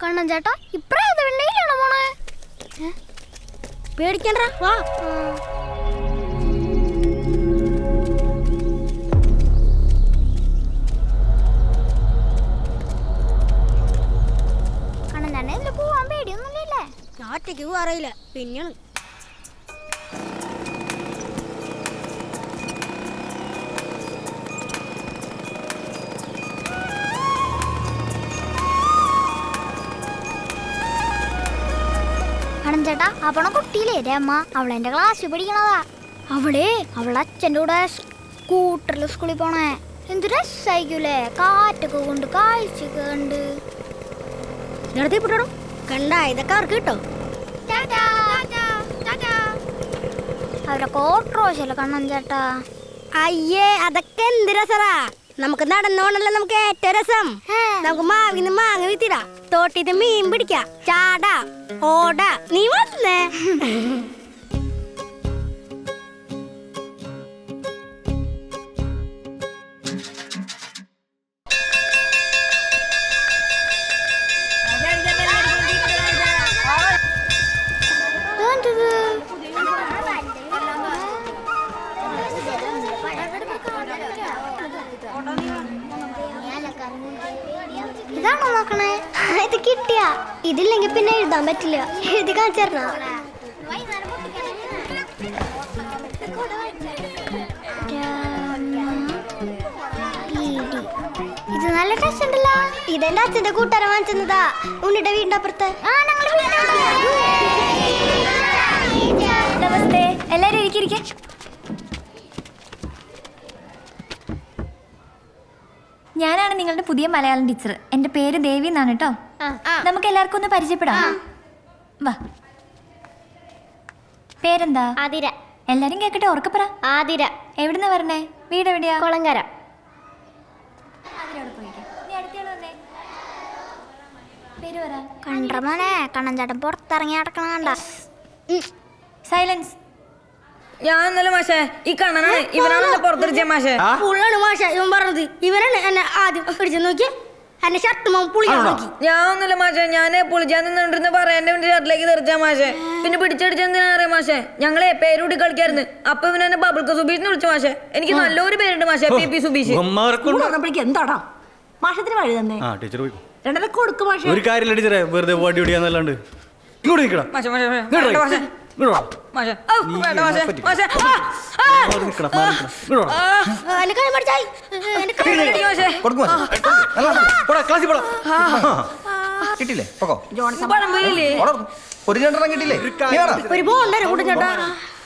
കണ്ണൻ ചേട്ടാ ഇപ്പഴേ വെണ്ണയിലാണോ മോളെ? പേടിക്കണ്ട വാ. കണ്ണൻ ചേട്ടൻ ഇതിൽ പോവാൻ പേടിയൊന്നുമില്ലല്ലേ? ഞാൻ ഒറ്റയ്ക്ക് പോവാറിയില്ല. പിന്നെയാണ് ചേട്ടാ അവളെ കുട്ടിയില്ലേ രമ, അവളെന്റെ ക്ലാസ്സിൽ പഠിക്കണതാ. അവളെ അച്ഛൻ്റെ കൂടെ സ്കൂട്ടറിൽ സ്കൂളിൽ പോണേ. എന്ത് രസായിക്കൂലേ, കാറ്റൊക്കെ കൊണ്ട് കാഴ്ചയൊക്കെ കണ്ട്. കണ്ട ഇതൊക്കെ അവർക്ക് കിട്ടോ? അവരൊക്കെ ഓട്ടോശല്ലേ കണ്ണൻ ചേട്ടാ. അയ്യേ അതൊക്കെ എന്ത് രസറാ. നമുക്ക് നടന്നോണല്ലോ നമുക്ക് ഏറ്റവും രസം. നമുക്ക് മാവിന്ന് മാങ്ങ വിത്തിടാ, തോട്ടിട്ട് മീൻ പിടിക്കാം, ചാടാ ഓടാ. നീ വന്നേ ഇതാണോ നോക്കണേ? ഇത് കിട്ടിയാ ഇതില്ലെങ്കിൽ പിന്നെ എഴുതാൻ പറ്റില്ല. എഴുതി കാണിച്ചേരണ. ഇത് നല്ല ടേസ്റ്റ് ഉണ്ടല്ലോ. ഇതെന്റെ അച്ഛന്റെ കൂട്ടുകാരൻ വാങ്ങിച്ചതാ, ഉണ്ണിയുടെ വീടിന്റെ അപ്പുറത്ത്. നമസ്തേ, എല്ലാരും ഇരിക്കെ. ഞാനാണ് നിങ്ങളുടെ പുതിയ മലയാളം ടീച്ചർ. എൻ്റെ പേര് ദേവി എന്നാണ് കേട്ടോ. നമുക്ക് എല്ലാവർക്കും ഒന്ന് പരിചയപ്പെടാം. വാ. പേരെന്താ? ആതിര. എല്ലാരും കേക്കട്ടെ, ഉറക്കപ്പറ. ആതിര. എവിടുന്നാ വരണേ? വീട് എവിടെയാ? കൊളങ്കര. കണ്ടമോനെ കണ്ണൻ ചേട്ടൻ പുറത്തിറങ്ങി നടക്കണ കണ്ട. സൈലൻസ്. ഞാൻ ഇന്നലെ മാഷേ ഈ കണ്ണനാണ്, ഇവനാണ് പുറത്തെറിച്ച മാഷേ. പുള്ളാണ് മാഷേ ഇവൻ പറഞ്ഞത്. ഇവനാണ് എന്നെ ആദ്യം പിടിച്ചു നോക്കി എന്റെ ഷർട്ട് പുളിക്കാൻ നോക്കി. ഞാൻ ഒന്നുമില്ല മാഷേ, ഞാൻ പൊളിച്ചാൻ നിന്നിരുന്ന പറയാൻ എന്റെ ഷർട്ടിലേക്ക് തെറിച്ചാ മാഷേ. പിന്നെ പിടിച്ചടിച്ചെന്തിനാ അറിയാം മാഷേ, ഞങ്ങളെ പേരൂടി കളിക്കായിരുന്നു. അപ്പൊ ഇവനെ ബബിൾക്ക സുബീഷ് വിളിച്ചു മാഷേ. എനിക്ക് നല്ലൊരു പേരുണ്ട് മാഷേ, പി പി സുബീഷ്. എന്താടാ മാഷത്തിന് വഴി തന്നെ രണ്ടര കൊടുക്കും മാഷേ. ഒരു കാര്യമില്ല ടീച്ചറെ, വെറുതെ വടി ഓടിയാന്നല്ലാണ്ട്. ഇങ്ങോട്ട് നിൽക്കണം. മാഷേ മാഷേ മാഷേ വേണ്ട മാഷേ മാഷേ കിട്ടില്ലേ? പൊക്കോ. ഒരു രണ്ടെണ്ണം കിട്ടില്ലേ?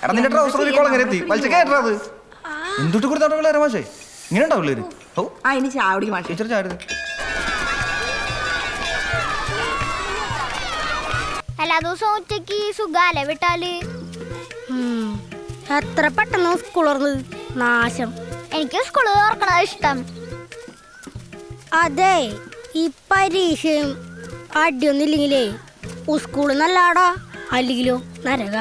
എടാ നിന്റെ ട്രൗസർ ഒരു കുളം എത്തി വലിച്ച കയറ്റാ. അത് എന്തുട്ട് കൊടുത്താട്ടോ മാഷേ? ഇങ്ങനെ ഉണ്ടാവില്ലേ? ഇനി ചാവടി മാഷേ. ടീച്ചർ ചാടുന്നത് എല്ലാ ദിവസവും ഉച്ചക്ക് സുഖാലേ വിട്ടാല്. എത്ര പെട്ടെന്ന് സ്കൂൾ തുറന്നത്. നാശം. എനിക്ക് സ്കൂൾ തുറക്കണ ഇഷ്ടം. അതെ, ഈ പരീക്ഷയും അടിയൊന്നും ഇല്ലെങ്കിലേ സ്കൂള് നല്ലാടാ, അല്ലെങ്കിലോ നരക.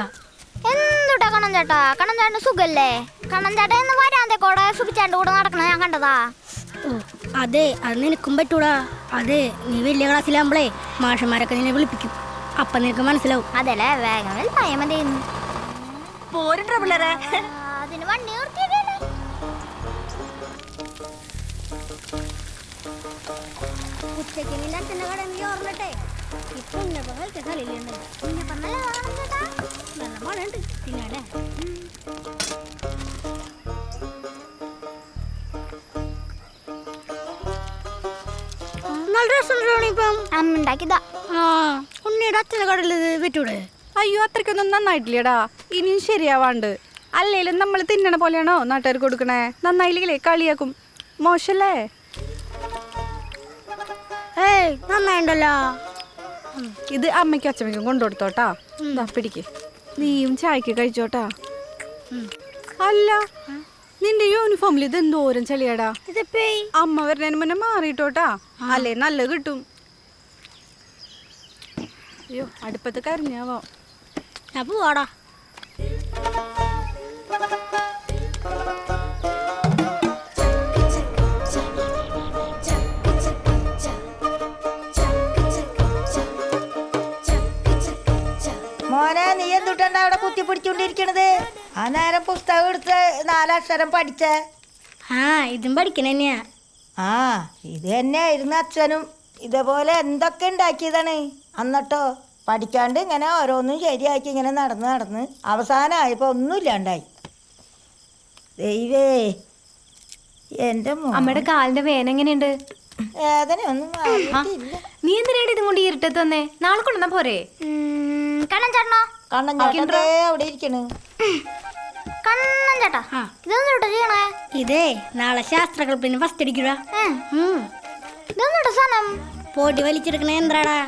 എന്തുട്ടാ കണ്ണൻ ചേട്ടാ? കണ്ണൻ ചേട്ടന് സുഖല്ലേ? കണ്ണൻ ചേട്ടൻ ഇന്ന് വരാന്തേക്കോടെ സുഖിച്ചാൻ്റെ കൂടെ നടക്കണ ഞാൻ കണ്ടതാ. അതെ, അത് നിനക്കും പറ്റൂടാ. അതെ, നീ വലിയ ക്ലാസ്സിലാകുമ്പോഴേ മാഷന്മാരൊക്കെ നിന്നെ വിളിപ്പിക്കും. അപ്പൊ നിനക്ക് മനസ്സിലാവും. അതല്ലേ വേഗം വലുതായമ ചെയ്യുന്നു. പോരണ്ടാ പിള്ളേരെ. അതിന് വണ്ടി നിർത്തിയതല്ലേ. ഉച്ചയ്ക്ക് നിന്റെ അച്ഛൻ്റെ കട ഓർമ്മട്ടെ. ഇപ്പൊ ഉന്നപ്പങ്ങൾക്ക് കളിയിലുണ്ട്. ഉന്നപ്പം നല്ല വേണം ചേട്ടാ. നല്ല മഴ ഉണ്ട് പിന്നാലെ. നല്ല രസമുണ്ടാണ് ഇപ്പം. അമ്മ ഉണ്ടാക്കിയതാ. ഉണ്ണിയുടെ അച്ഛൻ്റെ കടയിൽ വിറ്റൂടെ? അയ്യോ, അത്രയ്ക്കൊന്നും നന്നായിട്ടില്ലടാ. ഇനിയും ശരിയാവാണ്ട്. അല്ലേലും നമ്മൾ തിന്നണ പോലെയാണോ നാട്ടുകാർ കൊടുക്കണേ? നന്നായില്ലെങ്കിലേ കളിയാക്കും. മോശല്ലേ? ഏയ് നന്നായിണ്ടല്ലോ. ഇത് അമ്മയ്ക്കും അച്ഛമ്മയ്ക്കും കൊണ്ടുകൊടുത്തോട്ടാ. എന്താ പിടിക്ക്, നീയും ചായക്ക് കഴിച്ചോട്ടാ. അല്ല, നിന്റെ യൂണിഫോമിൽ ഇത് എന്തോരം ചെളിയാടാ. അമ്മ വരുന്നതിന് മുന്നേ മാറിയിട്ടോട്ടാ, അല്ലേ നല്ല കിട്ടും. അയ്യോ, അടുപ്പത്ത് കരിഞ്ഞാവോ. ഞാൻ പോവാടാ. എന്നിട്ടാ അവിടെ കുത്തി പിടിച്ചോണ്ടിരിക്കണത്? ആ നേരം പുസ്തകം എടുത്ത് 4 അക്ഷരം പഠിച്ചേ. ആ ഇതും പഠിക്കണ തന്നെയാ. ആ ഇത് തന്നെയായിരുന്നു അച്ഛനും. ഇതേപോലെ എന്തൊക്കെ ഉണ്ടാക്കിയതാണ്. എന്നിട്ടോ പഠിക്കാണ്ട് ഇങ്ങനെ ഓരോന്നും ശരിയാക്കി ഇങ്ങനെ നടന്ന് അവസാനമായപ്പോൾ ഒന്നുമില്ലാണ്ടായി. ദൈവേ, എൻ്റെ അമ്മയുടെ കാലിന്റെ വേദന എങ്ങനെയുണ്ട്? വേദനയൊന്നും മാറിയിട്ടില്ല. നീ എന്തിനാണ് ഇതും കൊണ്ട് ഇരുട്ടത്ത് വന്നേ? നാളെ കൊണ്ടുവന്നാ പോരെ? കണ്ണൻ ചേട്ടനോ? കണ്ണൻ ചേട്ടൻ അവിടെ ഇരിക്കണ്. കണ്ണൻ ചേട്ടാ ഇതൊന്നും ഇട്ടോ ചെയ്യണേ. ഇതേ നാളെ ശാസ്ത്ര ക്ലബിന് ഫസ്റ്റ് അടിക്കുക. ഇതൊന്നും സാധനം പോട്ടി വലിച്ചെടുക്കണ യന്ത്രാടാ.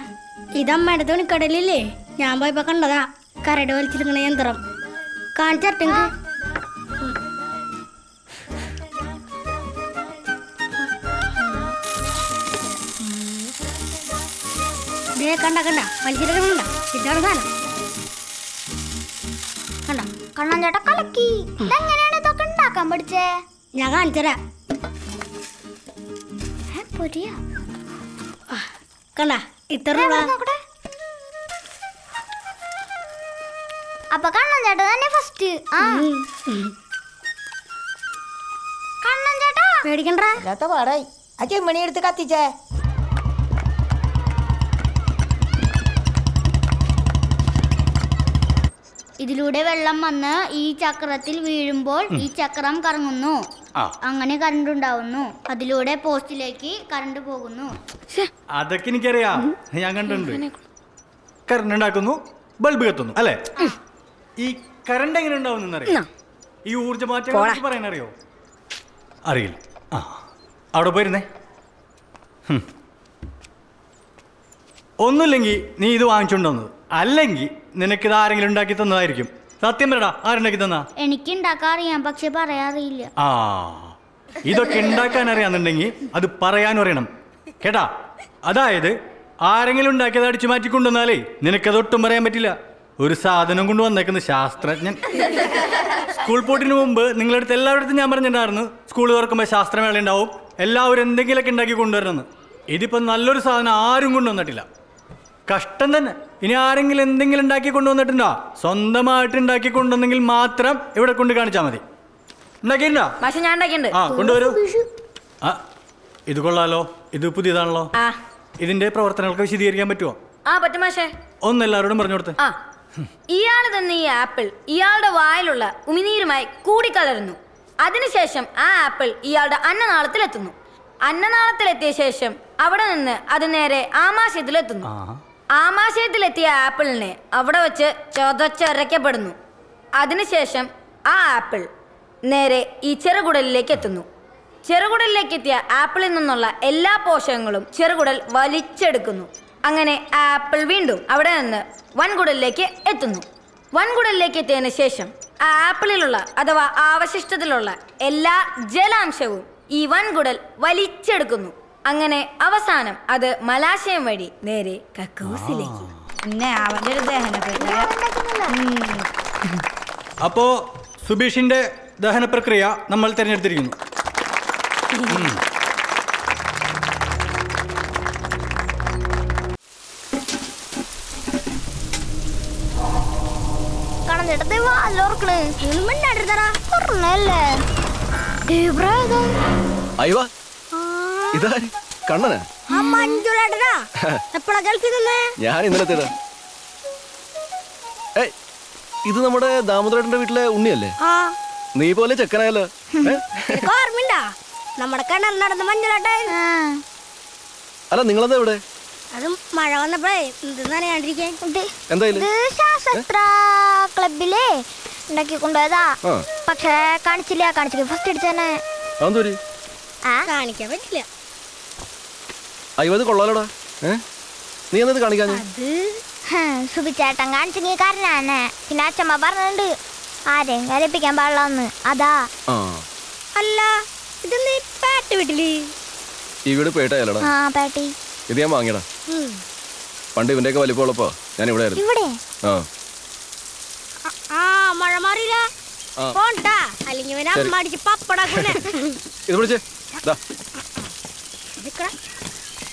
ഇതമ്മയുടെ തുണിക്കടലില്ലേ, ഞാൻ പോയപ്പോ കണ്ടതാ. കരട് വലിച്ചെടുക്കണ യന്ത്രം കാണിച്ചിട്ടെങ്കിൽ കണ്ട വലിച്ചെടുക്കണ്ട. ഇതാണ് സാധനം. കണ്ട കണ്ണൻ ചേട്ടാ കലക്കി. എങ്ങനെയാണ് ഇതൊക്കെ ഉണ്ടാക്കാൻ പഠിച്ചേ? ഞാൻ കാണിച്ചരാ. കണ്ട ഇത്ര അപ്പൊ കണ്ണൻ ചേട്ടാ തന്നെ ഫസ്റ്റ്. കണ്ണൻ ചേട്ടാ പേടിക്കണ്ട. ഇല്ലാത്ത പാടായി. ആ ചെമ്മണി എടുത്ത് കത്തിച്ചേ. ഇതിലൂടെ വെള്ളം വന്ന് ഈ ചക്രത്തിൽ വീഴുമ്പോൾ ഈ ചക്രം കറങ്ങുന്നു. അങ്ങനെ കറണ്ട് ഉണ്ടാവുന്നു. അതിലൂടെ പോസ്റ്റിലേക്ക് കറണ്ട് പോകുന്നു. അതൊക്കെ എനിക്കറിയാം, ഞാൻ കണ്ടിട്ടുണ്ട്. കറണ്ട് ഉണ്ടാക്കുന്നു, ബൾബ് കത്തുന്നു, അല്ലേ? ഈ കറണ്ട് എങ്ങനെ ഉണ്ടാവുന്നറിയോ? ഈ ഊർജ്ജമാറ്റം പറയാനറിയോ? അറിയില്ല. ആ അവിടെ പോയിരുന്നേ. ഒന്നുമില്ലെങ്കിൽ നീ ഇത് വാങ്ങിച്ചുകൊണ്ടുവന്നത്, അല്ലെങ്കിൽ നിനക്കിത് ആരെങ്കിലും ഉണ്ടാക്കി തന്നതായിരിക്കും. സത്യം പറയടാ, ആരുണ്ടാക്കി തന്നാ? എനിക്ക് ഉണ്ടാക്കാൻ അറിയാം, പക്ഷെ പറയാറില്ല. ആ ഇതൊക്കെ ഉണ്ടാക്കാൻ അറിയാന്നുണ്ടെങ്കിൽ അത് പറയാനും അറിയണം കേട്ടാ. അതായത് ആരെങ്കിലും ഉണ്ടാക്കിയത് അടിച്ചു മാറ്റി കൊണ്ടുവന്നാലേ നിനക്കത് ഒട്ടും പറയാൻ പറ്റില്ല. ഒരു സാധനം കൊണ്ട് വന്നേക്കുന്ന ശാസ്ത്രജ്ഞൻ. സ്കൂൾ പോട്ടിന് മുമ്പ് നിങ്ങളുടെ അടുത്ത് എല്ലാവരുടെ ഞാൻ പറഞ്ഞിട്ടുണ്ടായിരുന്നു, സ്കൂൾ തുറക്കുമ്പോൾ ശാസ്ത്രമേള ഉണ്ടാവും, എല്ലാവരും എന്തെങ്കിലുമൊക്കെ ഉണ്ടാക്കി കൊണ്ടുവരണമെന്ന്. ഇതിപ്പോൾ നല്ലൊരു സാധനം ആരും കൊണ്ടുവന്നിട്ടില്ല. കഷ്ടം തന്നെ. ഇനി ആരെങ്കിലും എന്തെങ്കിലും ഉണ്ടാക്കി കൊണ്ടുവന്നിട്ടുണ്ടോ? സ്വന്തമായിട്ട് ഉണ്ടാക്കി കൊണ്ടുവന്നെങ്കിൽ മാത്രം ഇവിടെ കൊണ്ട് കാണിച്ചാൽ മതി. ഉണ്ടാക്കിയിട്ടുണ്ടോ? പക്ഷെ ഞാൻ ഉണ്ടാക്കിയിട്ടുണ്ട്. ആ കൊണ്ടുവരൂ. ആ ഇത് കൊള്ളാലോ, ഇത് പുതിയതാണല്ലോ. ഇതിന്റെ പ്രവർത്തനങ്ങൾക്ക് വിശദീകരിക്കാൻ പറ്റുമോ? ആ പറ്റും മാഷേ. ഒന്ന് എല്ലാവരോടും പറഞ്ഞു കൊടുത്ത്. ആ ഇയാൾ തന്നെ ഈ ആപ്പിൾ ഇയാളുടെ വായിലുള്ള ഉമിനീരുമായി കൂടിക്കലരുന്നു. അതിനുശേഷം ആ ആപ്പിൾ ഇയാളുടെ അന്നനാളത്തിലെത്തുന്നു. അന്നനാളത്തിലെത്തിയ ശേഷം അവിടെ നിന്ന് അത് നേരെ ആമാശയത്തിലെത്തുന്നു. ആമാശയത്തിലെത്തിയ ആപ്പിളിനെ അവിടെ വെച്ച് ചതച്ചരയ്ക്കപ്പെടുന്നു. അതിനുശേഷം ആ ആപ്പിൾ നേരെ ഈ ചെറുകുടലിലേക്ക് എത്തുന്നു. ചെറുകുടലിലേക്ക് എത്തിയ ആപ്പിളിൽ നിന്നുള്ള എല്ലാ പോഷകങ്ങളും ചെറുകുടൽ വലിച്ചെടുക്കുന്നു. അങ്ങനെ ആപ്പിൾ വീണ്ടും അവിടെ നിന്ന് വൻകുടലിലേക്ക് എത്തുന്നു. വൻകുടലിലേക്ക് എത്തിയതിന് ശേഷം ആ ആപ്പിളിലുള്ള അഥവാ അവശിഷ്ടത്തിലുള്ള എല്ലാ ജലാംശവും ഈ വൻകുടൽ വലിച്ചെടുക്കുന്നു. അങ്ങനെ അവസാനം അത് മലാശയം വഴി നേരെ കക്കൂസിലേക്ക്. പിന്നെ അവന്റെ ഒരു ദഹനപ്രക്രിയ. അപ്പോ സുബീഷിന്റെ ദഹന പ്രക്രിയ നമ്മൾ തിരഞ്ഞെടുത്തിരിക്കുന്നു. ഞാൻ ഇന്നലത്തേതാ. ഇത് നമ്മുടെ ദാമോദരേട്ടന്റെ വീട്ടിലെ ഉണ്ണിയല്ലേ? നീ പോലെ ചെക്കനായല്ലോ. നമ്മുടെ കിണർ നടന്ന മഞ്ഞളാട്ടൻ. അല്ല നിങ്ങളെന്താ ഇവിടെ? അത് മഴ വന്നപ്പോഴേ നനയാണ്ടിരിക്കാൻ എന്തായാലും ശാസ്ത്ര ക്ലബിലെ ഉണ്ടാക്കി കൊണ്ടുപോയതാ. പക്ഷെ കാണിച്ചില്ല. ഫസ്റ്റ് അടിച്ചതന്നെ കാണിക്കാൻ പറ്റില്ല. അയ്യോ അത് കൊള്ളാലോടാ. നീ എന്നത് കാണിക്കാൻ? സുബിച്ചേട്ടൻ കാണിച്ചെങ്കിൽ കാരനാണ്. പിന്നെ അച്ഛമ്മ പറഞ്ഞിട്ടുണ്ട് ആരെയും കരപ്പിക്കാൻ പാടില്ലെന്ന്. അതാ. അല്ല ഇതെന്താ പാട്ട് വീട്ടില്? ഈ വീട് പേട്ടയല്ലടാ. പാട്ടി ഇത് ഞാൻ വാങ്ങിയടാ. പണ്ട് ഇവന്റെയൊക്കെ വലിപ്പമുള്ളപ്പോ ഞാൻ ഇവിടെ ആയിരുന്നു. ഇവിടെ മഴ മാറിയില്ല. അല്ലെങ്കിൽ ഇത് പിടിച്ചേ.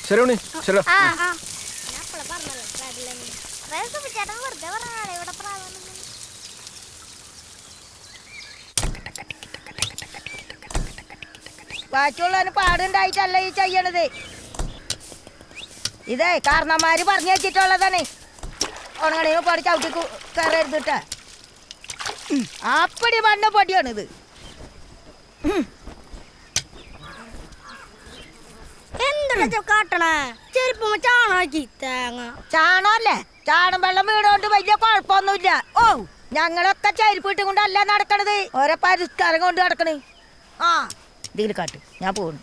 ശരി ഉണ്ണി, ശരിടാ. വെറുതെ പറഞ്ഞാലേ ഇവിടെ ബാക്കിയുള്ളവന് പാടുണ്ടായിട്ടല്ല ഈ ചെയ്യണത്. ഇതേ കാരണന്മാര് പറഞ്ഞു വെച്ചിട്ടുള്ളതാണ്. ഉണങ്ങണിയോ പാടി ചവിട്ടി കയറരുതിട്ട. അപ്പടി മണ്ണ പൊടിയാണിത്. എന്താ കാട്ടണേ? ചെരുപ്പം ചാണാക്കി തേങ്ങ. ചാണല്ലേ? ചാണം വെള്ളം വീണോണ്ട് വലിയ കുഴപ്പമൊന്നുമില്ല. ഓ, ഞങ്ങളൊക്കെ ചെരുപ്പിട്ട് കൊണ്ടല്ല നടക്കണത്, ഓരോ പരിഷ്കാരം കൊണ്ട് നടക്കണേ. ആ ഇതിൽ കാട്ട്, ഞാൻ പോണു.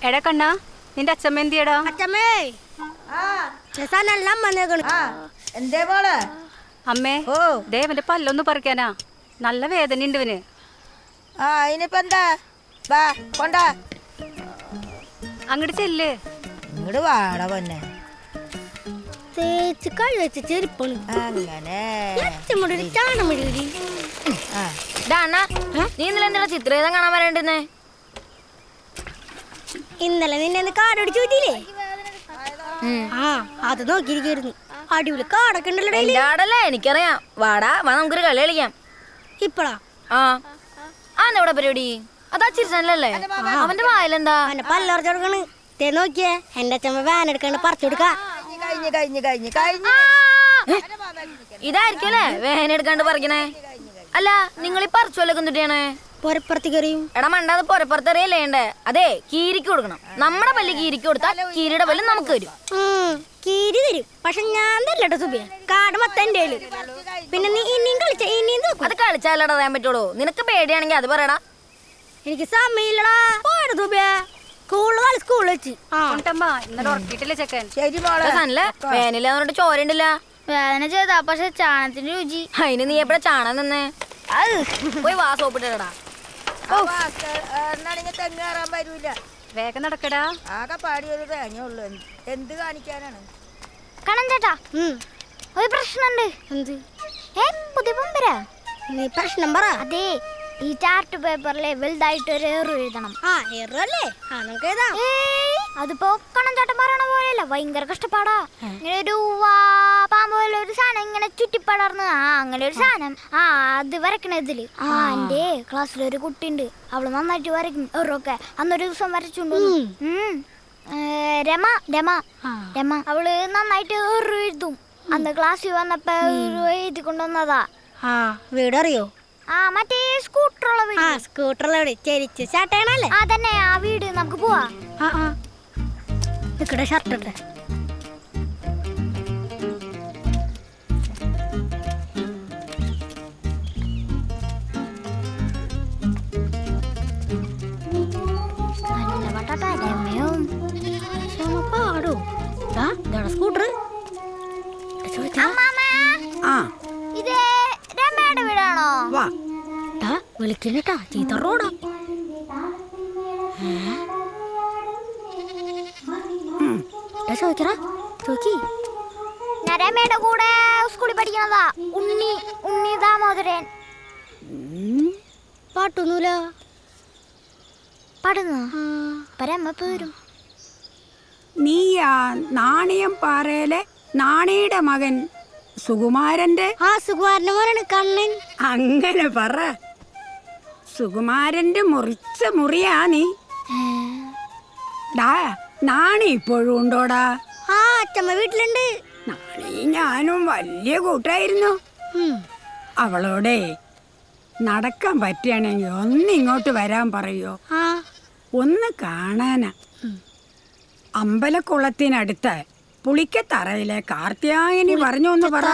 എടാ കണ്ണാ, നിന്റെ അച്ഛമ്മ എന്തിയടാ? അച്ഛമ്മേ എന്തേ മോളെ? അമ്മേ, ഓ ദേവന്റെ പല്ലൊന്ന് പറിക്കാനാ, നല്ല വേദന ഉണ്ട് ഇവന്. ആ ഇനിയിപ്പോ എന്താ? വാ കൊണ്ടാ അങ്ങോട്ട് ചെല്ല്. ഇങ്ങോട്ട് വാട പൊന്നെ. തേച്ച് കഴിവെച്ച് ചെരുപ്പാണ് അങ്ങനെ. ചാണമിടി. നീ ഇന്നലെ എന്താ ചിത്രേതം കാണാൻ വരണ്ടെന്നേ? ഇന്നലെ നിന്നെ കാടടിച്ചു പറ്റിയില്ലേ? ആ അത് നോക്കിയിരിക്കായിരുന്നു. അടിപൊളി കാടൊക്കെ ഉണ്ടല്ലോ. എന്റെ ആടല്ലേ, എനിക്കറിയാം. വാടാ വാ, നമുക്കൊരു കളി കളിക്കാം. ഇപ്പളാ? ആ എവിടെ പരിപാടി? അതാ ചിരിച്ചല്ലേ? അവന്റെ വായിലെന്താ? അവന്റെ പല്ലറച്ചു കൊടുക്കണ്. തേ നോക്കിയേ, എന്റെ അച്ഛമ്മ വാൻ എടുക്കാണ്ട് പറിച്ചു കൊടുക്ക. ഇതായിരിക്കല്ലേ വേനെടുക്കാണ്ട് പറിക്കണേ? അല്ല, നിങ്ങൾ ഈ പറിച്ചുവല്ലേ എന്തിട്ടാണ്? പൊരപ്പുറത്ത് കയറിയും. എടാ മണ്ടാത് പൊരപ്പുറത്തെറിയല്ലേണ്ടേ? അതെ, കീരിക്ക് കൊടുക്കണം. നമ്മുടെ പല്ല് കീരിക്ക് കൊടുത്താൽ കീരിയുടെ പല്ല് നമുക്ക് തരും. കീരി തരും, പക്ഷെ ഞാൻ തരല്ലോ സുബിയ. കാട് മൊത്തം എന്റെ കയ്യില്. പിന്നെ നീ ഇനിയും കളിച്ച ഇനിയും നോക്കും. അത് കളിച്ചാലടാ അറിയാൻ പറ്റുള്ളൂ. നിനക്ക് പേടിയാണെങ്കിൽ അത് പറയടാ. എനിക്ക് സമയമില്ലടാ. പോടാ സുബിയ, സ്കൂളിൽ വെച്ച്. ഇന്നലെ ഉറക്കിയിട്ടില്ലേ ചെക്കൻ? ശരി മോളെ. വേനില്ല പറഞ്ഞിട്ട് ചോരണ്ടില്ല. വേദന ചെയ്താ, പക്ഷെ ചാണത്തിന്റെ രുചി. അതിന് നീ എപ്പോഴാ ചാണകം നിന്നേ? പോയി വാ സോപ്പിട്ടടാ. തെങ്ങ് കയറാൻ വരൂല. വേഗം നടക്കടാ. ആകെ പാടിയൊരു തേങ്ങയുള്ളൂ. എന്ത് കാണിക്കാനാണ്? കണം ചേട്ടാ, ഒരു പ്രശ്നമുണ്ട്. എന്ത്? പുതിയ പമ്പരാ. നീ പ്രശ്നം പറ. അതെ, ഈ ചാർട്ട് പേപ്പറിലെ വലുതായിട്ട് ഒരു എറു എഴുതണം. എറല്ലേ? നമുക്ക് എഴുതാം. അതിപ്പോ കണം ചേട്ടൻ പറയണ പോലെയല്ല, ഭയങ്കര കഷ്ടപ്പാടാ. ഇങ്ങനെ ഒരു പാമ്പ് പോലെ ഒരു സാധനം ഇങ്ങനെ ചുറ്റിപ്പടർന്ന് അങ്ങനെ ഒരു സാധനം അത് വരക്കണ ഇതില്. എന്റെ ക്ലാസ്സിലൊരു കുട്ടിയുണ്ട്, അവള് നന്നായിട്ട് വരയ്ക്കും എറൊക്കെ. അന്നൊരു ദിവസം വരച്ചുണ്ട് രമ. രമ രമ അവള് നന്നായിട്ട് എറു എഴുതും. അന്ന് ക്ലാസ്സിൽ വന്നപ്പോ എഴുതി കൊണ്ടുവന്നതാ. വീടറിയോ? മറ്റേ സ്കൂട്ടറുള്ള വീട്. സ്കൂട്ടറുള്ള വീട് ചെരിച്ച് ചാട്ടയാണല്ലേ? അതന്നെ, ആ വീട്. നമുക്ക് പോവാ. നിക്കടെ ഷർട്ട് ഇട്ടെ. പാടോ സ്കൂട്ടർ. ഇത് രമയുടെ വീടാണോ? വിളിക്കണട്ടാ, ചീത്ത റോഡാ. ചോദിക്കറാ, ചോദിക്കി. ഞാൻ രമയുടെ കൂടെ സ്കൂളിൽ പഠിക്കണതാ. ഉണ്ണി ദാമോദരൻ. പാട്ടൊന്നുമില്ല. പാടുന്നു പരമ്മ പേരും. നീയാ നാണയം പാറയിലെ നാണിയുടെ മകൻ സുകുമാരന്റെ? സുകുമാരന്റെ മോനാണ് കണ്ണൻ. അങ്ങനെ പറ. സുകുമാരന്റെ മുറിച്ച മുറിയാ നീ. നാണി ഇപ്പോഴും ഉണ്ടോടാ? അച്ഛമ്മ വീട്ടിലുണ്ട്. നാണി ഞാനും വലിയ കൂട്ടായിരുന്നു. അവളോടെ നടക്കാൻ പറ്റുകയാണെങ്കിൽ ഒന്നിങ്ങോട്ട് വരാൻ പറയോ? ഒന്ന് കാണാനാ. അമ്പലക്കുളത്തിനടുത്ത് പുളിക്കത്തറയിലെ കാർത്തിയായനി പറഞ്ഞു എന്ന് പറ,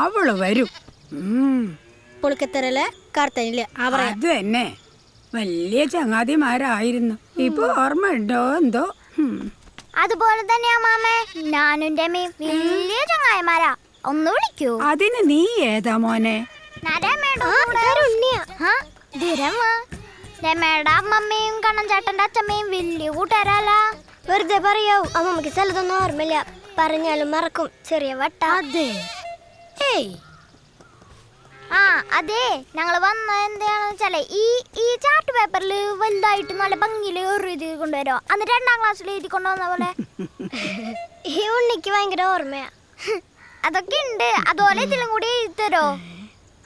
അവള് വരും. പുളിക്കത്തറയിലെ കാർത്തിയായനി? അത് തന്നെ, വലിയ ചങ്ങാതിമാരായിരുന്നു. ഇപ്പൊ ഓർമ്മ ഉണ്ടോ എന്തോ? അതുപോലെ തന്നെയാ മാമേ, ഞാനും രമയും വലിയ ചങ്ങായിമാരാ. ഒന്ന് വിളിക്കൂ. അതിന് നീ ഏതാ മോനെ? രമയുടെ അമ്മമ്മയും കണ്ണൻ ചേട്ടന്റെ അച്ഛമ്മയും വലിയ കൂട്ടുകാരല്ല. വെറുതെ പറയോ, അമ്മമ്മക്ക് സ്ഥലത്തൊന്നും ഓർമ്മയില്ല. പറഞ്ഞാലും മറക്കും. ചെറിയ വട്ട. അതെ. അതെ, ഞങ്ങള് വന്ന എന്താണെന്ന് വെച്ചാലേ ഈ ചാർട്ട് പേപ്പറിൽ വലുതായിട്ട് നല്ല ഭംഗിയിൽ എഴുതി കൊണ്ടുവരോ. അന്ന് 2ാം ക്ലാസ്സിൽ എഴുതി കൊണ്ടുവന്ന പോലെ. ഈ ഉണ്ണിക്ക് ഭയങ്കര ഓർമ്മയാ. അതൊക്കെ ഉണ്ട്. അതുപോലെ ഇതിലും കൂടി എഴുതി തരോ?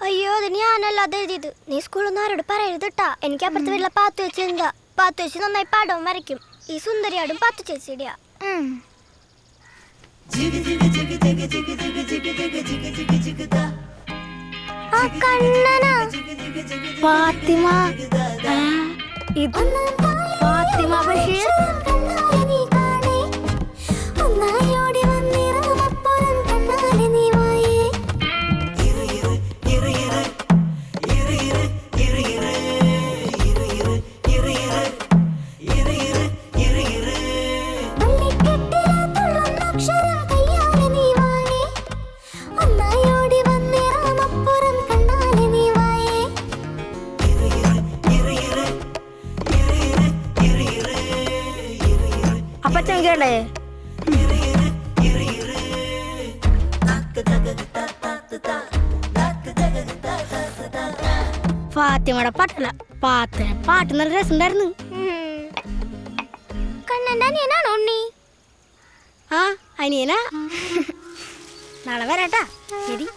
അയ്യോ അത് ഞാനല്ലാതെ എഴുതിയത്. നീ സ്കൂളൊന്നും ആരോട് പറയരുത് കേട്ടാ. എനിക്ക് അപ്പുറത്തെ വീട്ടിലെ പാത്തു വെച്ച് എന്താ പാത്തു വെച്ച് നന്നായി പാടവും വരയ്ക്കും. ഈ സുന്ദരിയാടും പാത്തു ചേച്ചിയുടെയാ. ഫാത്തിമ ഫാത്തിമ ബഷീർ. അപ്പച്ചൻ കേളേ ഫാത്തിമയുടെ പാട്ടല്ല പാട്ട് നല്ല രസമുണ്ടായിരുന്നു. കണ്ണന്റെ അനിയനാണോ ഉണ്ണി? ആ അനിയനാ. നാളെ വരാട്ടാ. ശരി.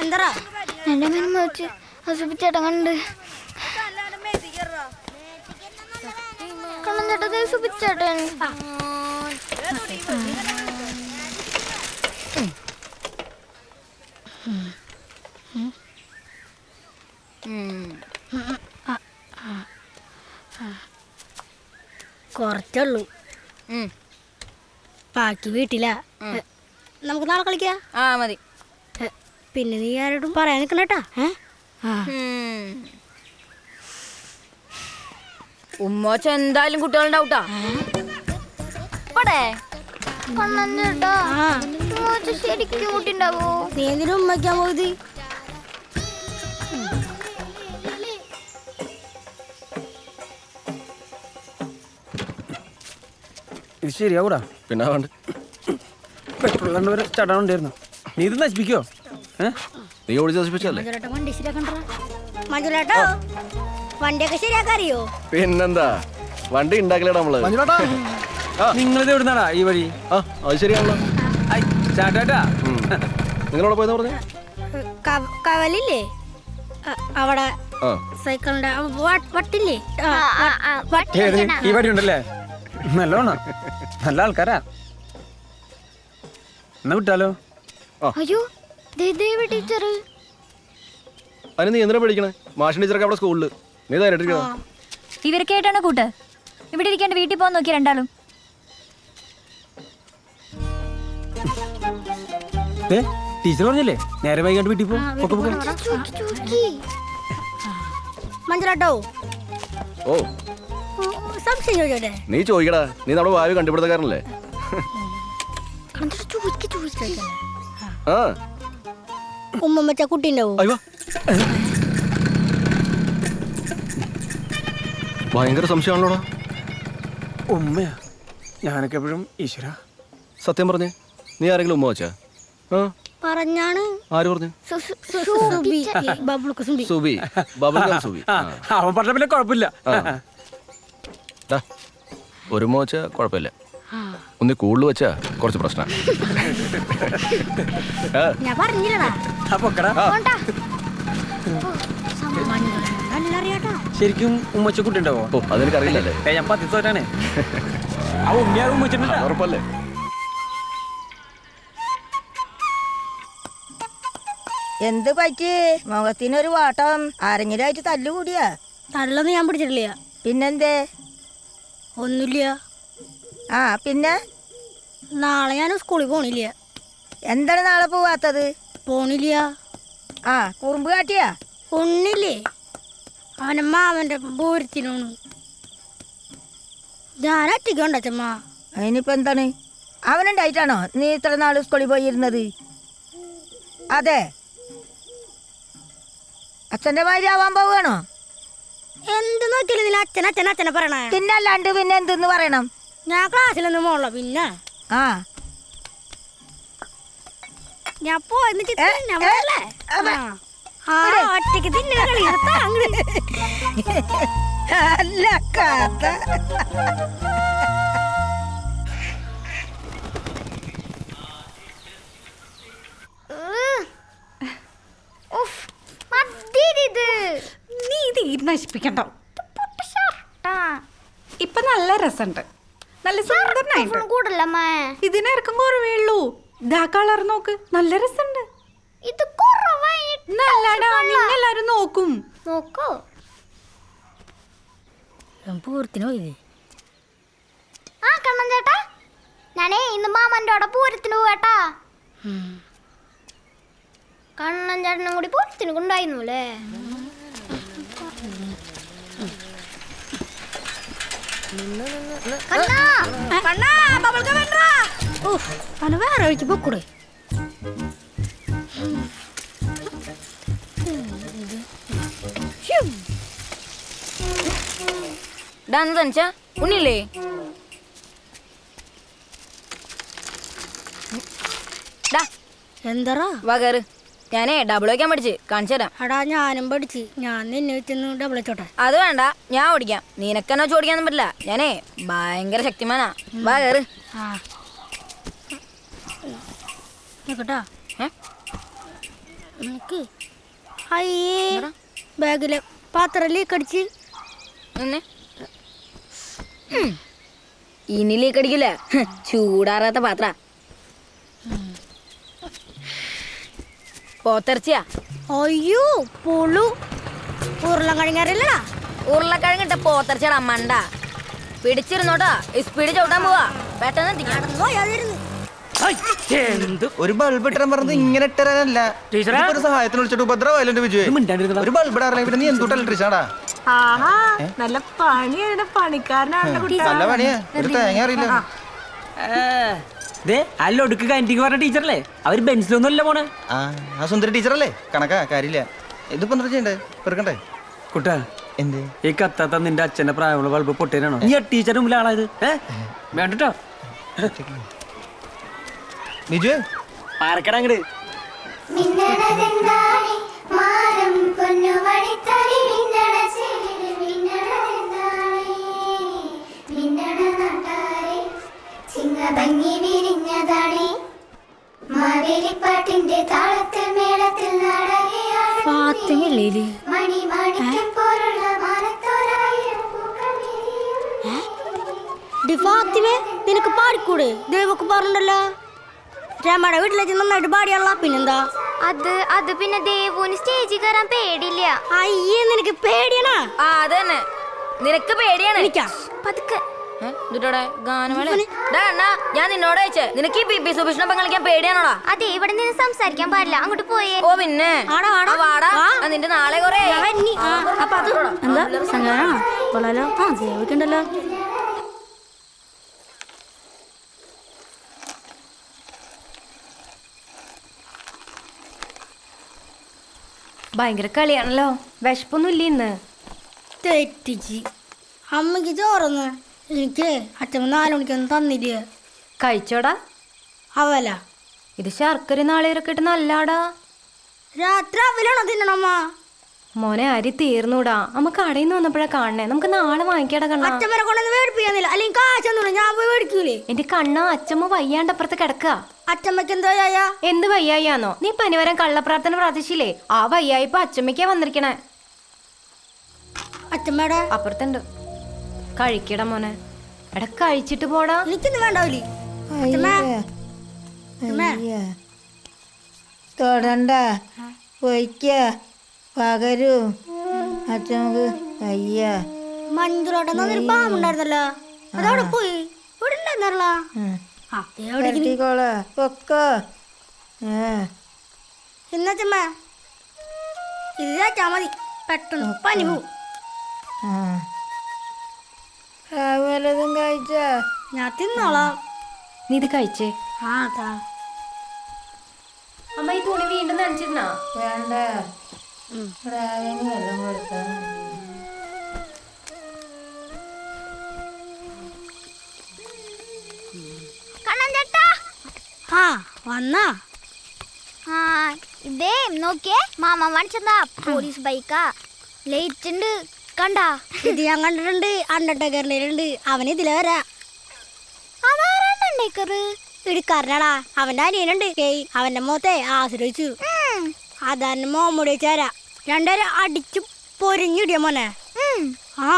എന്താ എന്റെ മീൻ വെച്ച് സുബിച്ചേട്ടൻ കണ്ട് കണ്ണഞ്ചേട്ടൻ സുബിച്ചേട്ടൻ കുറച്ചുള്ളൂ. ബാക്കി വീട്ടിലാ. നമുക്ക് നാളെ കളിക്കാം. ആ മതി. പിന്നെ നീ ആരോടും പറയാൻ നിൽക്കണേട്ടാ. ഉമ്മോച്ച എന്തായാലും കുട്ടികളുടെ ഔട്ടാ. ശരിക്കും കൂട്ടിണ്ടാവോ? നീ എന്തിനും ഉമ്മയ്ക്കാൻ പോയത്? ഇത് ശരിയാവൂടാ. പിന്നെ വേണ്ട പെട്രോൾ കണ്ടവരെ ചടാനുണ്ടായിരുന്നു. നീ ഇത് നശിപ്പിക്കോ? നീ ഓടിച്ച് നശിപ്പിച്ചല്ലേ? വണ്ടി ശരിയാക്കണ്ടോ? മഞ്ജുലേട്ടോ വണ്ടിയൊക്കെ ശരിയാക്കറിയോ? പിന്നെന്താ വണ്ടി ഉണ്ടാക്കലേടാ നമ്മള്. നിങ്ങളിത് എവിടുന്നാടാ ഈ വഴി? ആ അത് ശരിയാണല്ലോ. ചാട്ടാ നിങ്ങളവിടെ പോയെന്ന് പറഞ്ഞേ? കവലില്ലേ അവിടെ സൈക്കിളിന്റെ വട്ടില്ലേ? ഈ വഴി ഉണ്ടല്ലേ? നല്ലോണം നല്ല ആൾക്കാരാ. എന്നാ വിട്ടാലോ? അയ്യോ ടീച്ചർ. അതിന് നീ എന്തിനാ പഠിക്കണേ? മാഷിൻ ടീച്ചറൊക്കെ അവിടെ സ്കൂളില്. നീ ധൈര്യമായിട്ടിരിക്കണോ? ഇവരൊക്കെ ആയിട്ടാണ് കൂട്ട്. ഇവിടെ ഇരിക്കേണ്ട വീട്ടിൽ പോകാൻ നോക്കി രണ്ടാളും. ടീച്ചർ പറഞ്ഞില്ലേ നേരെ വൈകാണ്ട് വീട്ടിൽ പോ. മഞ്ജുലേട്ടോ ഓ സംശയം ചോദിച്ചോട്ടെ? നീ ചോദിക്കടാ. നീ നമ്മുടെ ഭാവി കണ്ടുപിടുത്തക്കാരനല്ലേ? ആ ഉമ്മച്ച കുട്ടിണ്ടാവോ? അയ്യോ ഭയങ്കര സംശയമാണല്ലോടാ. ഉമ്മയാ? ഞാനൊക്കെ എപ്പോഴും ഈശ്വര. സത്യം പറഞ്ഞേ, നീ ആരെങ്കിലും ഉമ്മ വെച്ചാ? പറഞ്ഞാണ്. ആര് പറഞ്ഞു? സുബി ബബിൾഗം സുബി. അവൻ പറഞ്ഞ പിന്നെ കുഴപ്പമില്ല. ഒരു ഉമ്മ വെച്ചാ കുഴപ്പമില്ല. ഒന്ന് കൂടുതൽ വെച്ചാ കുറച്ച് പ്രശ്നം. ശരിക്കും ഉമ്മച്ച കുട്ടി ഉണ്ടാവോ? ഓ അതെനിക്കറിയില്ലല്ലേ. ഞാൻ പത്തിത്തോറ്റാണേ. ആ ഉമ്മയാ ഉമ്മച്ചിട്ടുണ്ടോ? ഉറപ്പല്ലേ? എന്ത് പറ്റി? മുഖത്തിനൊരു വാട്ടം. ആരെങ്കിലും ആയിട്ട് തല്ലുകൂടിയാ? തല്ലൊന്നും ഞാൻ പിടിച്ചിട്ടില്ല. പിന്നെന്തേ? ഒന്നുമില്ല. ആ പിന്നെ നാളെ ഞാൻ സ്കൂളിൽ പോണില്ല. എന്താണ് നാളെ പോവാത്തത്? പോണില്ല. ആ കുറുമ്പ് കാട്ടിയാ? ഒന്നില്ലേ അവന്റെ മാമന്റെ പൂരത്തിനോണ്. ഞാൻ ഒറ്റയ്ക്കുണ്ടച്ചമ്മ. അതിനിപ്പോ എന്താണ്? അവനുണ്ടായിട്ടാണോ നീ ഇത്ര നാൾ സ്കൂളിൽ പോയിരുന്നത്? അതെ. അച്ഛന്റെ ഭാര്യ ആവാൻ പോവുകയാണോ? എന്ത് നോക്കിയാലും ഇതിൽ അച്ഛൻ അച്ഛൻ അച്ഛനെ പറയണേ. പിന്നെ അല്ലാണ്ട് പിന്നെ എന്തെന്ന് പറയണം? ഞാൻ ക്ലാസ്സിലൊന്നും പോകണല്ലോ. പിന്നെ ആ ഞാൻ പോയെന്ന് ഒറ്റക്ക് തിന്നെ കളി അല്ല കഥ. നീ ഇത് നശിപ്പിക്കണ്ടോ. ഇപ്പൊ നല്ല രസമുണ്ട്, നല്ല സുന്ദരനായിട്ട്. ഇതിനിറക്കം കുറവേ ഉള്ളൂ. ഇതാ കളർ നോക്ക്, നല്ല രസമുണ്ട്. ഇത് നല്ലടാ, നിങ്ങളെല്ലാരും നോക്കും. നോക്കോ പൂരത്തിന് പോയില്ലേ? ആ കണ്ണൻ ചേട്ടാ, ഞാനേ ഇന്ന് മാമൻ്റെ അവിടെ പൂരത്തിന് പോവാട്ടാ. കണ്ണൻ ചേട്ടനും കൂടി പൂരത്തിന് കൊണ്ടായിരുന്നു അല്ലേ? വേറെ വഴിക്ക് പൊക്കൂടെ? ഉണ്ണില്ലേ? എന്താ വകറ് ഞാനേ ഡബിൾ വയ്ക്കാൻ പഠിച്ച് കാണിച്ചു തരാം. അടാ ഞാനും പഠിച്ച്. ഞാൻ നിന്നെ വെച്ചൊന്ന് ഡബിൾ വെച്ചോട്ടെ. അത് വേണ്ട, ഞാൻ ഓടിക്കാം. നിനക്കെന്നെ വെച്ച് ഓടിക്കാനൊന്നും പറ്റില്ല. ഞാനേ ഭയങ്കര ശക്തിമാനാ. വകറ് നോക്കട്ടാ. എനിക്ക് അയ്യേ ബാഗിലെ പാത്രം ലീക്ക് അടിച്ച്. ഇനി ലീക്ക് അടിക്കില്ല, ചൂടാറാത്ത പാത്ര. പോത്തിറച്ചിയാ? അയ്യോ പുളു. ഉരുളക്കിഴങ്ങറില്ലടാ. ഉരുളക്കിഴങ്ങിട്ട പോത്തിറച്ചിയാടാ മണ്ട. പിടിച്ചിരുന്നോട്ടാ, സ്പീഡ് ചവിട്ടാൻ പോവാ. പെട്ടെന്ന് ഒരു ബൾബ് ഇട്ടാൻ പറഞ്ഞത് ഇങ്ങനെ ഇട്ടരാനല്ല. ഒരു സഹായത്തിന് വിളിച്ചിട്ട് ഉപദ്രവം ബിജു. ഒരു ബൾബ് ഇടാറില്ലെങ്കിൽ പിന്നെ നീ എന്തുട്ടാ ഇലക്ട്രീഷാടാ? നല്ല പണിയാണ്, പണിക്കാരനാണ്. നല്ല പണിയാ, ഒരു തേങ്ങ അറിയില്ല. അല്ലൊടുക്ക് കന്റിക്ക് പറഞ്ഞ ടീച്ചറല്ലേ? അവര് ബെഞ്ചിലൊന്നും അല്ല പോണേ. ആ സുന്ദരി ടീച്ചറല്ലേ? കണക്കാ കാര്യമില്ല. ഇതിപ്പോ എന്താ ചെയ്യണ്ടേ? പെറുക്കണ്ടേ? കുട്ടാ, എന്തേ ഈ കത്താത്ത നിന്റെ അച്ഛന്റെ പ്രായമുള്ള ബൾബ് പൊട്ടേനാണോ? നീ ടീച്ചറിന് മുമ്പിൽ ആളായത് വേണ്ടട്ടോ. ബിജു പാറക്കടങ്ങട് മാവേലിപ്പാട്ടിന്റെ താളത്തിൽ മേളത്തിൽ ഫാത്തിമല്ലേ? ഫാത്തിമേ, നിനക്ക് പാടിക്കൂടെ? ദേവൊക്കെ പറഞ്ഞല്ലോ. രമയുടെ വീട്ടിലേക്ക് നന്നായിട്ട് പാടിയാളാ. പിന്നെന്താ? അത് പിന്നെ ദേവുന് സ്റ്റേജിൽ കയറാൻ പേടിയില്ല. അയ്യേ, നിനക്ക് പേടിയാണാ? അതന്നെ, നിനക്ക് പേടിയാണ്. പതുക്കെ ഞാൻ നിന്നോട് ചോദിച്ചേ, നിനക്ക് ഈ ബി സുഭിഷ്ണ കളിക്കാൻ പേടിയാണോടാ? അതെ, ഇവിടെ നിന്ന് സംസാരിക്കാൻ പാടില്ല. അങ്ങോട്ട് പോയേ. ഓ പിന്നെ വാടാ, നിന്റെ നാളെ കൊറേ ദേവിക്കണ്ടല്ലോ. ഭയങ്കര കളിയാണല്ലോ. വിശപ്പൊന്നും ഇല്ല ഇന്ന്. തെറ്റിച്ച് അമ്മക്ക് ചോറന്ന്. എനിക്ക് അച്ഛൻ 4 മണിക്കൊന്നും തന്നില്ല. കഴിച്ചോടാ. അവല ഇത് ശർക്കര നാളേരൊക്കെ ഇട്ട് നല്ലാടാ. രാത്രി അവലാണോ തിന്നണമ്മ? മോനെ അരി തീർന്നൂടാ. അമ്മ കടയിൽ നിന്ന് വന്നപ്പോഴാ കാണണേ. നമുക്ക് നാളെ വാങ്ങിക്കാടാ കണ്ണ. അച്ഛമ്മരെ കൊണ്ടൊന്നും മേടിപ്പിക്കുന്നില്ല, അല്ലെങ്കിൽ കാശൊന്നും ഞാൻ പോയി മേടിക്കൂലേ. എന്റെ കണ്ണ, അച്ഛമ്മ വയ്യാണ്ടപ്പുറത്ത് കിടക്കുക. അച്ഛമ്മക്ക് എന്തോ എന്ത് വയ്യായാന്നോ? നീ പനിവരം കള്ളപ്രാർത്ഥന പ്രാർത്ഥിച്ചില്ലേ? ആ വയ്യായിപ്പോ അച്ഛമ്മയ്ക്കാ വന്നിരിക്കണേ. അച്ഛമ്മയുടെ അപ്പുറത്തുണ്ട്. കഴിക്കടാ മോനെ. എടാ കഴിച്ചിട്ട് പോടാ. എനിക്കൊന്നും വേണ്ടാവില്ലേ. തൊടണ്ട, പൊയ്ക്ക, പകരൂ. അച്ഛനക്ക് വയ്യ. മഞ്ജുളോട്ടൊരു പാമ്പുണ്ടായിരുന്നല്ലോ, അതവിടെ പോയി. ഇവിടെ ഉണ്ടായിരുന്നല്ലോ. പൊക്കോ. ഇന്നച്ചമ്മ ഇത് വെച്ചാ മതി, പെട്ടെന്ന് പനി പോവും. വല്ലതും കഴിച്ചാ? ഞാൻ തിന്നോളാം. നീ ഇത് കഴിച്ചേ. അതാ അമ്മ ഈ തുണി വീണ്ടും നനച്ചിരുന്നാ? വേണ്ട, കണ്ണൻ ചേട്ടാ. ആ വന്നാ. ആ ഇതേ നോക്കിയേ, മാമ വാങ്ങിച്ചെന്നാ പോലീസ് ബൈക്കാ. ലൈറ്റ് ഉണ്ട് കണ്ടാ? ഇത് ഞാൻ കണ്ടിട്ടുണ്ട്, അണ്ടർടേക്കറിലുണ്ട്. അവൻ ഇതിലെ വരാ. ഇടിക്കാരനാടാ, അവന്റെ അനിയനുണ്ട്. അവന്റെ മുഖത്തെ ആശ്രയിച്ചു. അതാന്റെ മോമുടി വെച്ചാരാ. രണ്ടുപേരും അടിച്ചു പൊരിഞ്ഞിടിയ മോനെ. ആ